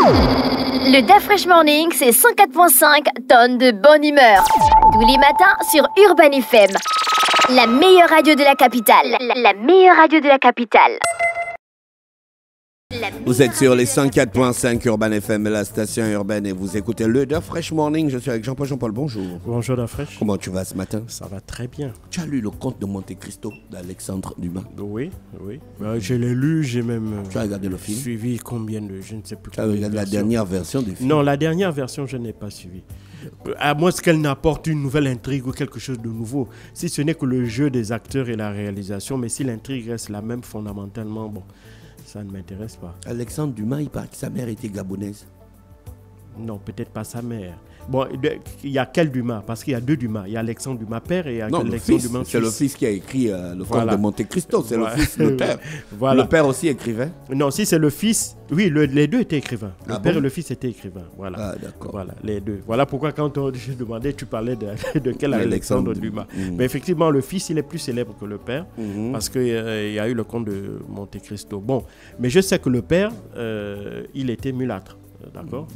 Le DAF Fresh Morning, c'est 104.5 tonnes de bonne humeur. Tous les matins sur Urban FM. La meilleure radio de la capitale. La meilleure radio de la capitale. Vous êtes sur les 104.5 Urban FM, la station urbaine, et vous écoutez le DAF Fresh Morning. Je suis avec Jean-Paul. Jean-Paul, bonjour. Bonjour DAF Fresh. Comment tu vas ce matin? Ça va très bien. Tu as lu le conte de Monte Cristo d'Alexandre Dumas? Oui. Je l'ai lu, j'ai même tu as regardé le film? Suivi combien de... Je ne sais plus. Tu as regardé la dernière version du film? Non, la dernière version, je n'ai pas suivi. À moins qu'elle n'apporte une nouvelle intrigue ou quelque chose de nouveau. Si ce n'est que le jeu des acteurs et la réalisation, mais si l'intrigue reste la même fondamentalement, bon... Ça ne m'intéresse pas. Alexandre Dumas, il paraît que sa mère était gabonaise. Non, peut-être pas sa mère. Bon, il y a quel Dumas? Parce qu'il y a deux Dumas. Il y a Alexandre Dumas père et il y a Alexandre Dumas fils. C'est le fils qui a écrit le conte de Monte Cristo. C'est le fils l'auteur. Voilà. Le père aussi écrivait? Non, si c'est le fils... Oui, les deux étaient écrivains. Le père et le fils étaient écrivains. Voilà. Ah, d'accord. Voilà, les deux. Voilà pourquoi quand je demandais, tu parlais de quel Alexandre Dumas. Mais effectivement, le fils, il est plus célèbre que le père parce qu'il y a eu le conte de Monte Cristo. Bon, mais je sais que le père, il était mulâtre. D'accord.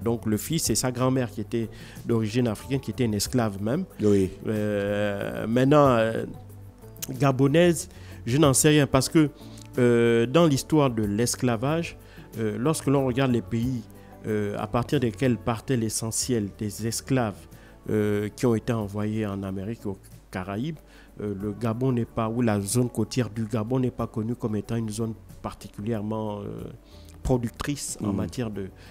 Donc le fils, c'est sa grand-mère qui était d'origine africaine, qui était une esclave même. Oui. Maintenant, gabonaise, je n'en sais rien parce que dans l'histoire de l'esclavage, lorsque l'on regarde les pays à partir desquels partait l'essentiel des esclaves qui ont été envoyés en Amérique, aux Caraïbes, le Gabon n'est pas, ou la zone côtière du Gabon n'est pas connue comme étant une zone particulièrement productrice en matière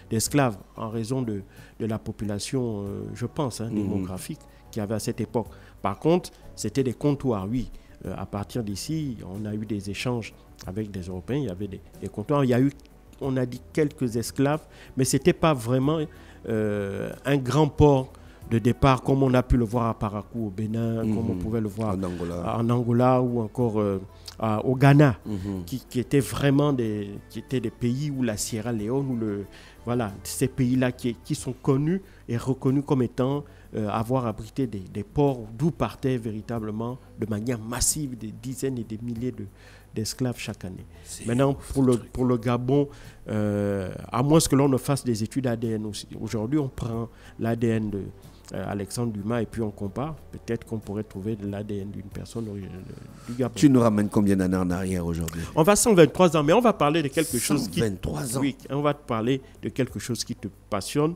d'esclaves, en raison de la population, je pense, démographique qu'il y avait à cette époque. Par contre, c'était des comptoirs, oui. À partir d'ici, on a eu des échanges avec des Européens, il y avait des comptoirs. Il y a eu, on a dit, quelques esclaves, mais ce n'était pas vraiment un grand port de départ, comme on a pu le voir à Parakou, au Bénin, comme on pouvait le voir en Angola ou encore au Ghana, qui étaient vraiment qui étaient des pays où la Sierra Leone, voilà, ces pays-là qui sont connus et reconnus comme étant avoir abrité des ports d'où partaient véritablement de manière massive des dizaines et des milliers d'esclaves chaque année. Maintenant, pour le Gabon, à moins que l'on ne fasse des études ADN aussi. Aujourd'hui, on prend l'ADN de Alexandre Dumas et puis on compare. Peut-être qu'on pourrait trouver de l'ADN d'une personne du Gabon. Tu nous ramènes combien d'années en arrière aujourd'hui? On va 123 ans, mais on va parler de quelque chose qui... 123 ans? Oui, on va te parler de quelque chose qui te passionne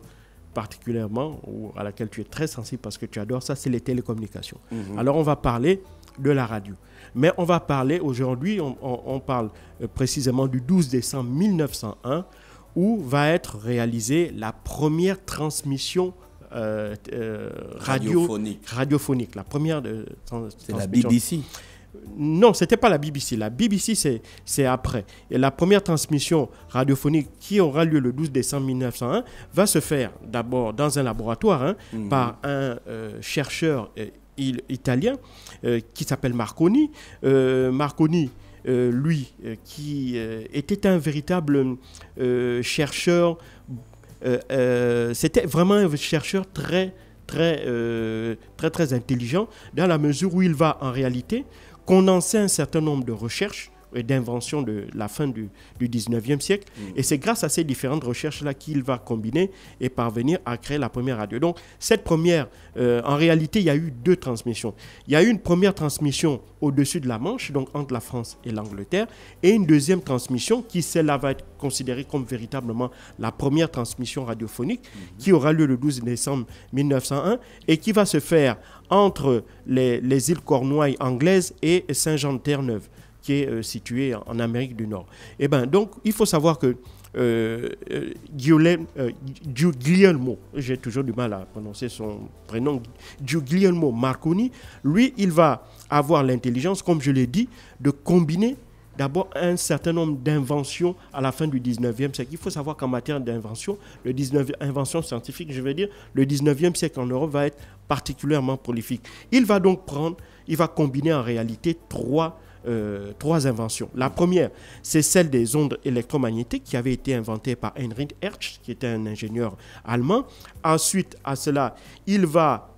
particulièrement ou à laquelle tu es très sensible parce que tu adores ça, c'est les télécommunications. Alors on va parler de la radio. Mais on va parler aujourd'hui, on parle précisément du 12 décembre 1901 où va être réalisée la première transmission radiophonique. La première c'est la BBC? Non, ce n'était pas la BBC. La BBC, c'est après. Et la première transmission radiophonique qui aura lieu le 12 décembre 1901 va se faire d'abord dans un laboratoire par un chercheur italien qui s'appelle Marconi. Marconi, lui, qui était un véritable chercheur. C'était vraiment un chercheur très intelligent dans la mesure où il va en réalité condenser un certain nombre de recherches et d'inventions de la fin du 19e siècle. Et c'est grâce à ces différentes recherches-là qu'il va combiner et parvenir à créer la première radio. Donc, cette première, en réalité, il y a eu deux transmissions. Il y a eu une première transmission au-dessus de la Manche, donc entre la France et l'Angleterre, et une deuxième transmission qui, celle-là, va être considérée comme véritablement la première transmission radiophonique, qui aura lieu le 12 décembre 1901 et qui va se faire entre les îles Cornouailles anglaises et Saint-Jean-de-Terre-Neuve, qui est situé en Amérique du Nord. Et ben donc, il faut savoir que Guglielmo, j'ai toujours du mal à prononcer son prénom, Guglielmo Marconi, lui, il va avoir l'intelligence, comme je l'ai dit, de combiner d'abord un certain nombre d'inventions à la fin du 19e siècle. Il faut savoir qu'en matière d'invention, invention scientifique, je veux dire, le 19e siècle en Europe va être particulièrement prolifique. Il va combiner en réalité trois inventions. La première, c'est celle des ondes électromagnétiques qui avait été inventée par Heinrich Hertz, qui était un ingénieur allemand. Ensuite, à cela, il va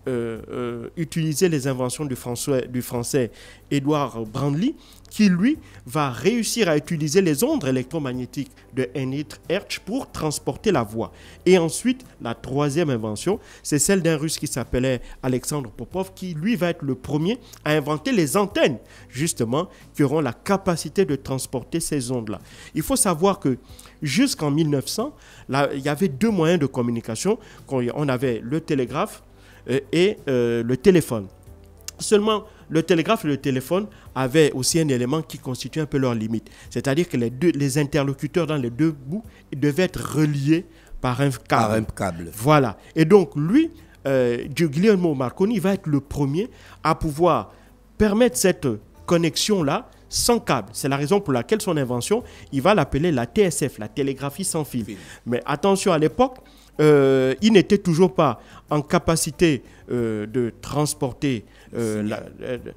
utiliser les inventions du français Édouard Branly, qui lui va réussir à utiliser les ondes électromagnétiques de Heinrich Hertz pour transporter la voix. Et ensuite, la troisième invention, c'est celle d'un Russe qui s'appelait Alexandre Popov, qui lui va être le premier à inventer les antennes, justement, qui auront la capacité de transporter ces ondes-là. Il faut savoir que jusqu'en 1900, là, il y avait deux moyens de communication. On avait le télégraphe et le téléphone. Seulement, le télégraphe et le téléphone avaient aussi un élément qui constitue un peu leur limite. C'est-à-dire que les interlocuteurs dans les deux bouts devaient être reliés par un câble. Par un câble. Voilà. Et donc, lui, Guglielmo Marconi, va être le premier à pouvoir permettre cette connexion-là sans câble. C'est la raison pour laquelle son invention, il va l'appeler la TSF, la télégraphie sans fil. Mais attention, à l'époque, il n'était toujours pas en capacité de transporter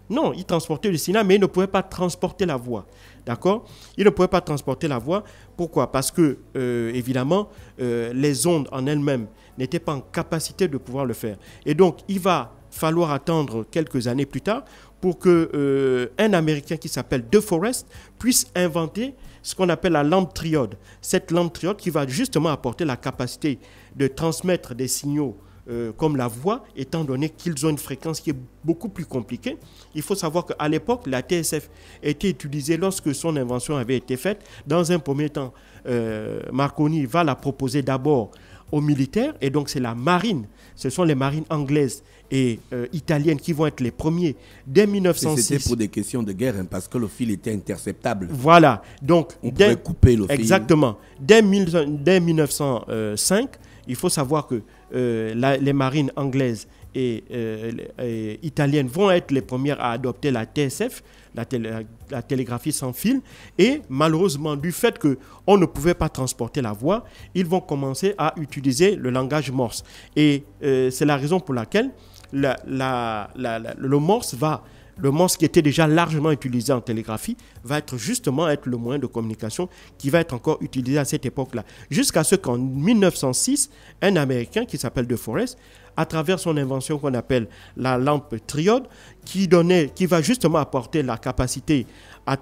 non, il transportait le signal, mais il ne pouvait pas transporter la voix. D'accord? Il ne pouvait pas transporter la voix. Pourquoi? Parce que, évidemment, les ondes en elles-mêmes n'étaient pas en capacité de pouvoir le faire. Et donc, il va falloir attendre quelques années plus tard pour qu'un Américain qui s'appelle De Forest puisse inventer ce qu'on appelle la lampe triode. Cette lampe triode qui va justement apporter la capacité de transmettre des signaux comme la voix, étant donné qu'ils ont une fréquence qui est beaucoup plus compliquée. Il faut savoir qu'à l'époque, la TSF était utilisée lorsque son invention avait été faite. Dans un premier temps, Marconi va la proposer d'abord aux militaires, et donc c'est la marine. Ce sont les marines anglaises et italiennes qui vont être les premiers dès 1906. C'était pour des questions de guerre, hein, parce que le fil était interceptable. Voilà. Donc, on pouvait couper le fil. Exactement. Dès 1905, il faut savoir que les marines anglaises et italiennes vont être les premières à adopter la TSF, la télégraphie sans fil. Et malheureusement, du fait qu'on ne pouvait pas transporter la voix, ils vont commencer à utiliser le langage morse. Et c'est la raison pour laquelle le morse qui était déjà largement utilisé en télégraphie va être le moyen de communication qui va être encore utilisé à cette époque-là. Jusqu'à ce qu'en 1906, un Américain qui s'appelle De Forest, à travers son invention qu'on appelle la lampe triode, qui va justement apporter la capacité à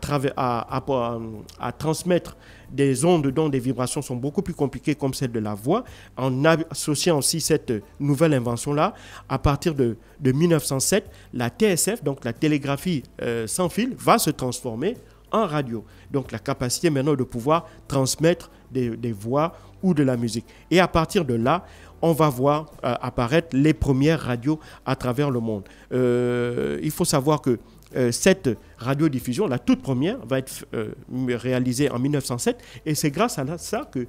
transmettre des ondes dont des vibrations sont beaucoup plus compliquées comme celle de la voix, en associant aussi cette nouvelle invention-là. À partir de 1907, la TSF, donc la télégraphie sans fil, va se transformer en radio. Donc la capacité maintenant de pouvoir transmettre des voix ou de la musique. Et à partir de là, on va voir apparaître les premières radios à travers le monde. Il faut savoir que cette radiodiffusion, la toute première, va être réalisée en 1907, et c'est grâce à ça que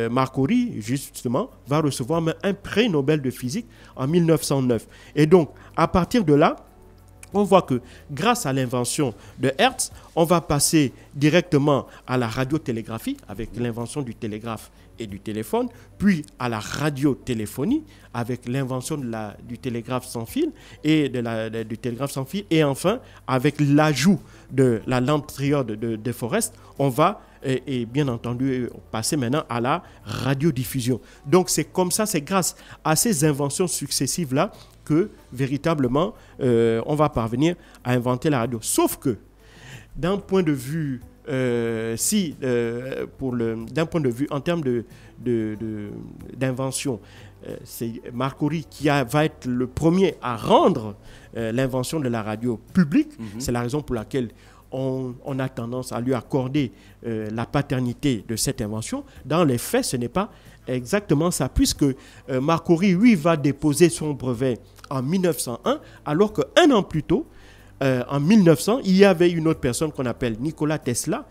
Marconi, justement, va recevoir un prix Nobel de physique en 1909. Et donc, à partir de là, on voit que grâce à l'invention de Hertz, on va passer directement à la radiotélégraphie avec l'invention du télégraphe et du téléphone, puis à la radiotéléphonie avec l'invention du télégraphe sans fil et du télégraphe sans fil, et enfin avec l'ajout de la lampe triode de Forest, on va et bien entendu passer maintenant à la radiodiffusion. Donc c'est comme ça, c'est grâce à ces inventions successives là que véritablement on va parvenir à inventer la radio. Sauf que d'un point de vue d'un point de vue en termes d'invention, c'est Marconi qui va être le premier à rendre l'invention de la radio publique. C'est la raison pour laquelle on a tendance à lui accorder la paternité de cette invention. Dans les faits, ce n'est pas exactement ça, puisque Marconi, lui, va déposer son brevet en 1901, alors qu'un an plus tôt, en 1900, il y avait une autre personne qu'on appelle Nikola Tesla,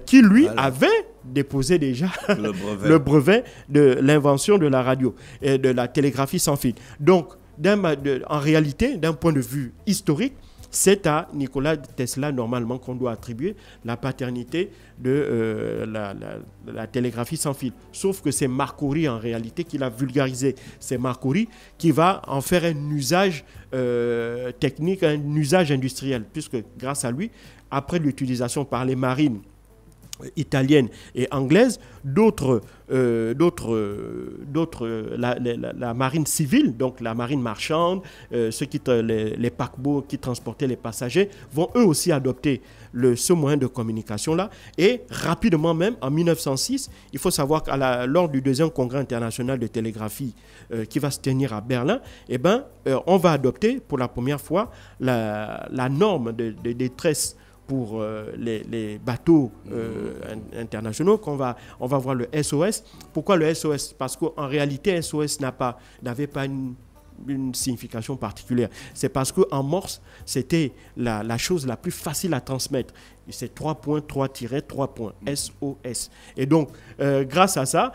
qui lui avait déposé déjà le brevet de l'invention de la radio et de la télégraphie sans fil. Donc, en réalité, d'un point de vue historique, c'est à Nikola Tesla normalement qu'on doit attribuer la paternité de la télégraphie sans fil. Sauf que c'est Marconi en réalité qui l'a vulgarisé. C'est Marconi qui va en faire un usage technique, un usage industriel, puisque grâce à lui, après l'utilisation par les marines italiennes et anglaises, d'autres, la marine civile, donc la marine marchande, les paquebots qui transportaient les passagers, vont eux aussi adopter ce moyen de communication-là. Et rapidement même, en 1906, il faut savoir que lors du deuxième congrès international de télégraphie qui va se tenir à Berlin, on va adopter pour la première fois la norme de détresse pour les bateaux internationaux, on va voir le SOS. Pourquoi le SOS? Parce qu'en réalité, SOS n'avait pas une signification particulière. C'est parce qu'en morse, c'était la chose la plus facile à transmettre. C'est 3 points, 3-3 points, SOS. Et donc, grâce à ça,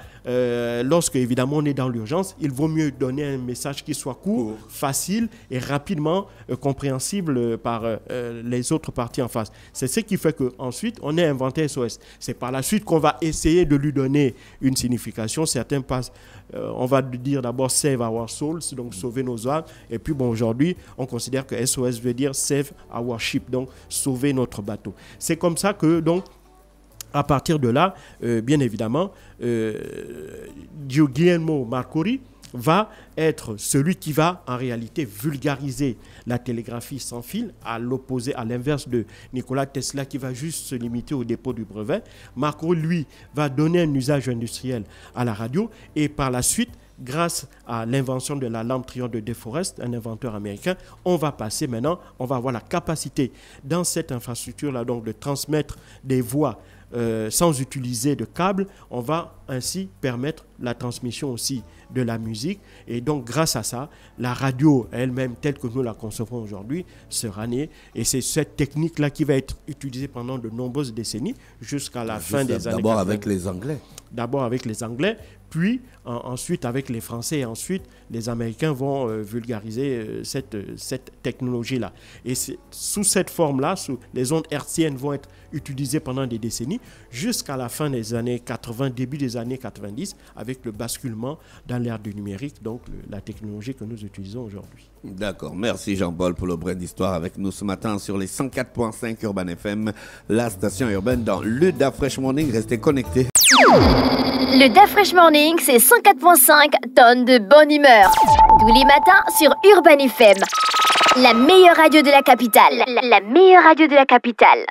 lorsque évidemment on est dans l'urgence, il vaut mieux donner un message qui soit court, facile et rapidement compréhensible par les autres parties en face. C'est ce qui fait qu'ensuite, on a inventé SOS. C'est par la suite qu'on va essayer de lui donner une signification. Certains passent, on va dire d'abord Save Our Souls, donc sauver nos âmes. Et puis bon, aujourd'hui, on considère que SOS veut dire Save Our Ship, donc sauver notre bateau. C'est comme ça que, donc, à partir de là, bien évidemment, Guglielmo Marcori va être celui qui va, en réalité, vulgariser la télégraphie sans fil, à l'opposé, à l'inverse de Nikola Tesla, qui va juste se limiter au dépôt du brevet. Marcori, lui, va donner un usage industriel à la radio, et par la suite, grâce à l'invention de la lampe Triomphe de De Forest, un inventeur américain, on va passer maintenant, on va avoir la capacité dans cette infrastructure-là, donc de transmettre des voix sans utiliser de câbles. On va ainsi permettre la transmission aussi de la musique. Et donc, grâce à ça, la radio elle-même, telle que nous la concevons aujourd'hui, sera née. Et c'est cette technique-là qui va être utilisée pendant de nombreuses décennies jusqu'à la fin des années 80. D'abord avec les Anglais. D'abord avec les Anglais, puis ensuite avec les Français, et ensuite les Américains vont vulgariser cette technologie-là. Et sous cette forme-là, les ondes hertziennes vont être utilisées pendant des décennies, jusqu'à la fin des années 80, début des années 90, avec le basculement dans l'ère du numérique, donc la technologie que nous utilisons aujourd'hui. D'accord, merci Jean-Paul pour le brin d'histoire avec nous ce matin sur les 104.5 Urban FM, la station urbaine dans le Da Fresh Morning. Restez connectés. Le Da Fresh Morning, c'est 104.5 tonnes de bonne humeur. Tous les matins sur Urban FM. La meilleure radio de la capitale. La meilleure radio de la capitale.